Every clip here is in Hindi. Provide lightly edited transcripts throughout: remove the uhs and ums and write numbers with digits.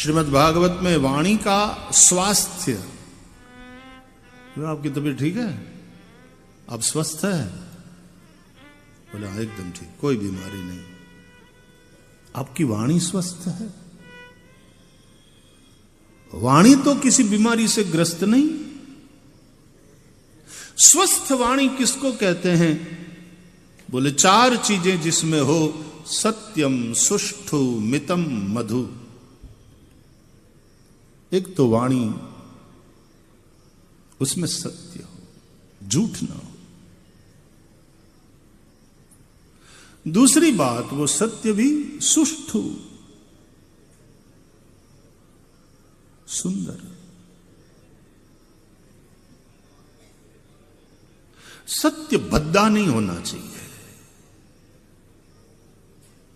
श्रीमद् भागवत में वाणी का स्वास्थ्य, तो आपकी तबीयत ठीक है, आप स्वस्थ है? बोले हाँ एकदम ठीक, कोई बीमारी नहीं। आपकी वाणी स्वस्थ है? वाणी तो किसी बीमारी से ग्रस्त नहीं। स्वस्थ वाणी किसको कहते हैं? बोले 4 चीजें जिसमें हो, सत्यम सुष्ठु मितम मधु। एक तो वाणी, उसमें सत्य हो, झूठ ना हो। दूसरी बात, वो सत्य भी सुष्ठु, सुंदर। सत्य भद्दा नहीं होना चाहिए।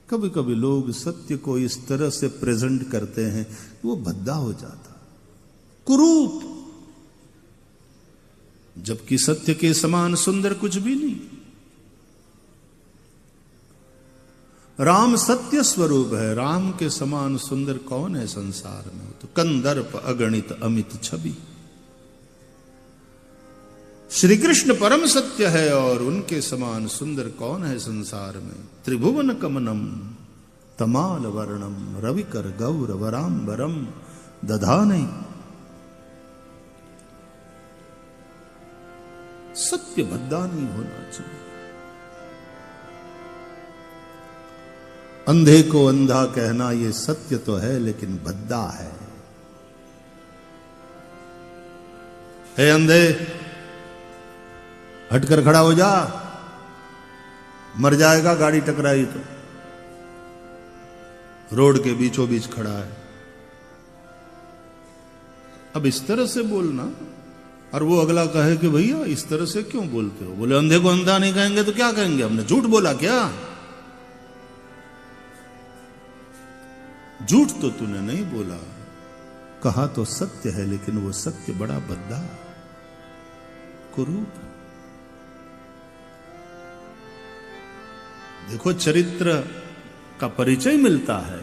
कभी कभी लोग सत्य को इस तरह से प्रेजेंट करते हैं वो भद्दा हो जाता, कुरूप, जबकि सत्य के समान सुंदर कुछ भी नहीं। राम सत्य स्वरूप है, राम के समान सुंदर कौन है संसार में? तो कंदर्प अगणित अमित छवि। श्री कृष्ण परम सत्य है और उनके समान सुंदर कौन है संसार में? त्रिभुवन कमनम तमाल वर्णम रविकर गौर वरांबरम दधाने। सत्य भद्दा नहीं होना चाहिए। अंधे को अंधा कहना ये सत्य तो है लेकिन भद्दा है। हे अंधे, हटकर खड़ा हो जा, मर जाएगा गाड़ी टकराई तो। रोड के बीचों बीच खड़ा है। अब इस तरह से बोलना, और वो अगला कहे कि भैया इस तरह से क्यों बोलते हो? बोले अंधे को अंधा नहीं कहेंगे तो क्या कहेंगे? हमने झूठ बोला क्या? झूठ तो तूने नहीं बोला, कहा तो सत्य है, लेकिन वो सत्य बड़ा भद्दा, कुरूप। देखो, चरित्र का परिचय मिलता है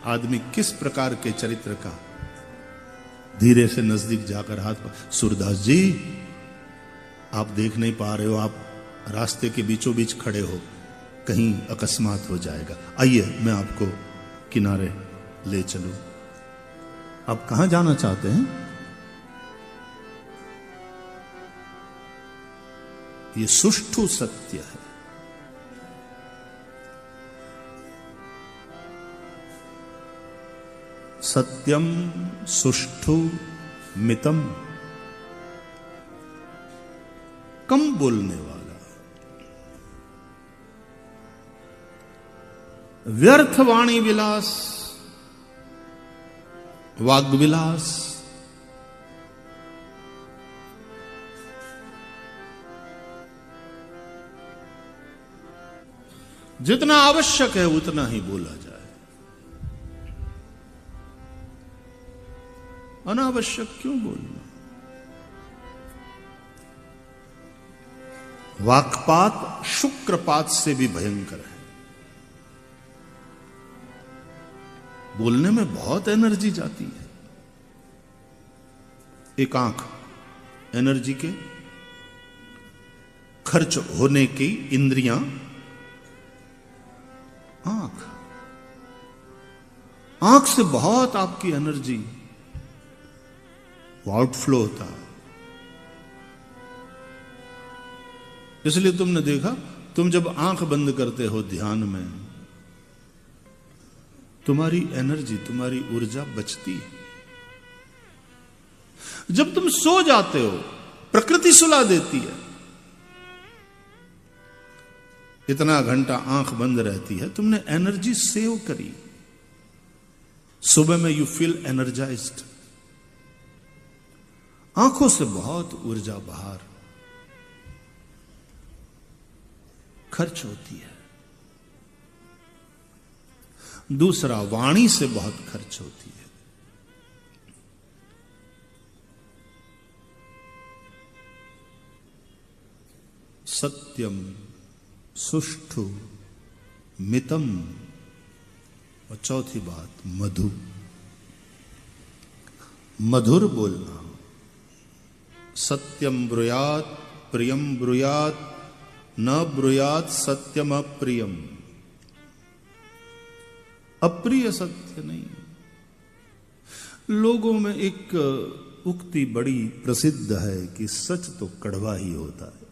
आदमी किस प्रकार के चरित्र का। धीरे से नजदीक जाकर हाथ पर, सूरदास जी आप देख नहीं पा रहे हो, आप रास्ते के बीचों बीच खड़े हो, कहीं अकस्मात हो जाएगा, आइए मैं आपको किनारे ले चलूं। आप कहां जाना चाहते हैं? ये सुष्ठु सत्य है। सत्यम सुष्ठु मितम, कम बोलने वाला। व्यर्थ वाणी विलास, वाग विलास, जितना आवश्यक है उतना ही बोला जाए, अनावश्यक क्यों बोलना? वाक्पात शुक्रपात से भी भयंकर है। बोलने में बहुत एनर्जी जाती है। एक आंख, एनर्जी के खर्च होने की इंद्रियां, आंख, आंख से बहुत आपकी एनर्जी आउटफ्लो होता है। इसलिए तुमने देखा, तुम जब आंख बंद करते हो ध्यान में, तुम्हारी एनर्जी, तुम्हारी ऊर्जा बचती है। जब तुम सो जाते हो, प्रकृति सुला देती है। इतना घंटा आंख बंद रहती है, तुमने एनर्जी सेव करी। सुबह में यू फील एनर्जाइज्ड। आंखों से बहुत ऊर्जा बाहर खर्च होती है। दूसरा, वाणी से बहुत खर्च होती है। सत्यम सुष्ठु मितम, और चौथी बात मधु। मधुर बोलना। सत्यम ब्रूयात प्रियम ब्रूयात न ब्रूयात सत्यम अप्रियम। अप्रिय सत्य नहीं। लोगों में एक उक्ति बड़ी प्रसिद्ध है कि सच तो कड़वा ही होता है।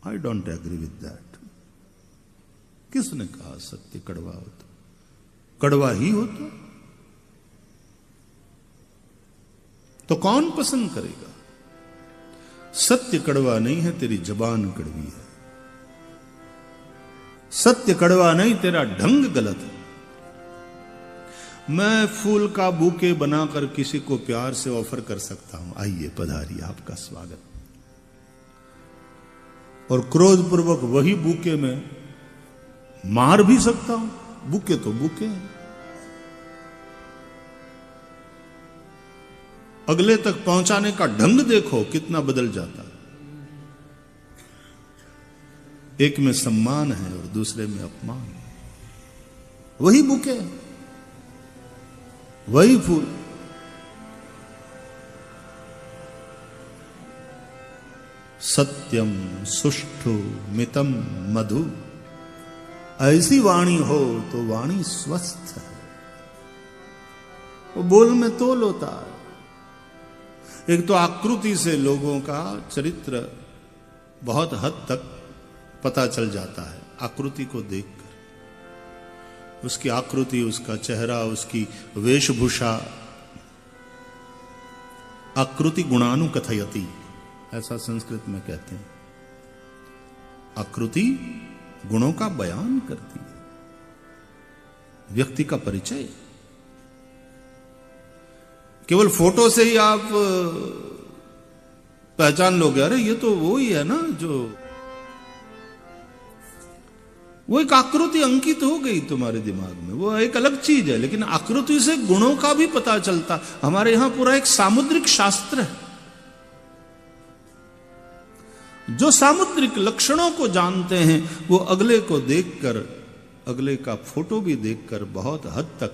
I don't agree with that. किसने कहा सत्य कड़वा होता? कड़वा ही होता तो कौन पसंद करेगा? सत्य कड़वा नहीं है, तेरी जबान कड़वी है। सत्य कड़वा नहीं, तेरा ढंग गलत है। मैं फूल का बुके बनाकर किसी को प्यार से ऑफर कर सकता हूं, आइए पधारिए, आपका स्वागत। और क्रोधपूर्वक वही बुके में मार भी सकता हूं। बुके तो बुके हैं। अगले तक पहुंचाने का ढंग देखो कितना बदल जाता है। एक में सम्मान है और दूसरे में अपमान। वही बुके, वही फूल। सत्यम सुष्ठु मितम मधु। ऐसी वाणी हो तो वाणी स्वस्थ है। वो बोल में तोल होता है। एक तो आकृति से लोगों का चरित्र बहुत हद तक पता चल जाता है। आकृति को देखकर, उसकी आकृति, उसका चेहरा, उसकी वेशभूषा। आकृति गुणानुकथयति, ऐसा संस्कृत में कहते हैं। आकृति गुणों का बयान करती है, व्यक्ति का परिचय। केवल फोटो से ही आप पहचान लोगे, अरे ये तो वो ही है ना, जो वो एक आकृति अंकित हो गई तुम्हारे दिमाग में, वो एक अलग चीज है। लेकिन आकृति से गुणों का भी पता चलता। हमारे यहां पूरा एक सामुद्रिक शास्त्र है। जो सामुद्रिक लक्षणों को जानते हैं वो अगले को देखकर, अगले का फोटो भी देखकर बहुत हद तक,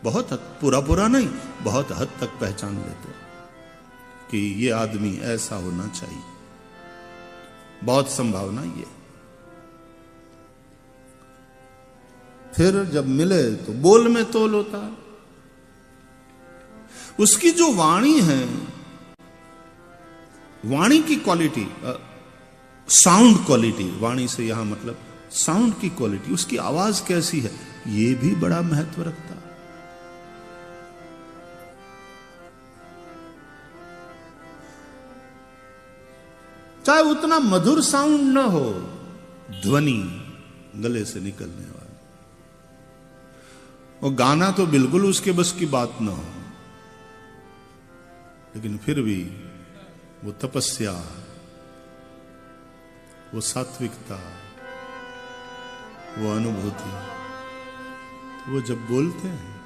बहुत हद, पूरा नहीं, बहुत हद तक पहचान लेते कि ये आदमी ऐसा होना चाहिए। बहुत संभावना ये। फिर जब मिले तो बोल में तोल होता है। उसकी जो वाणी है, वाणी की क्वालिटी, साउंड क्वालिटी, वाणी से यहां मतलब साउंड की क्वालिटी, उसकी आवाज कैसी है, यह भी बड़ा महत्व रखता है। चाहे उतना मधुर साउंड ना हो, ध्वनि गले से निकलने वाली, वो गाना तो बिल्कुल उसके बस की बात ना हो, लेकिन फिर भी वो तपस्या, वो सात्विकता, वो अनुभूति, वो जब बोलते हैं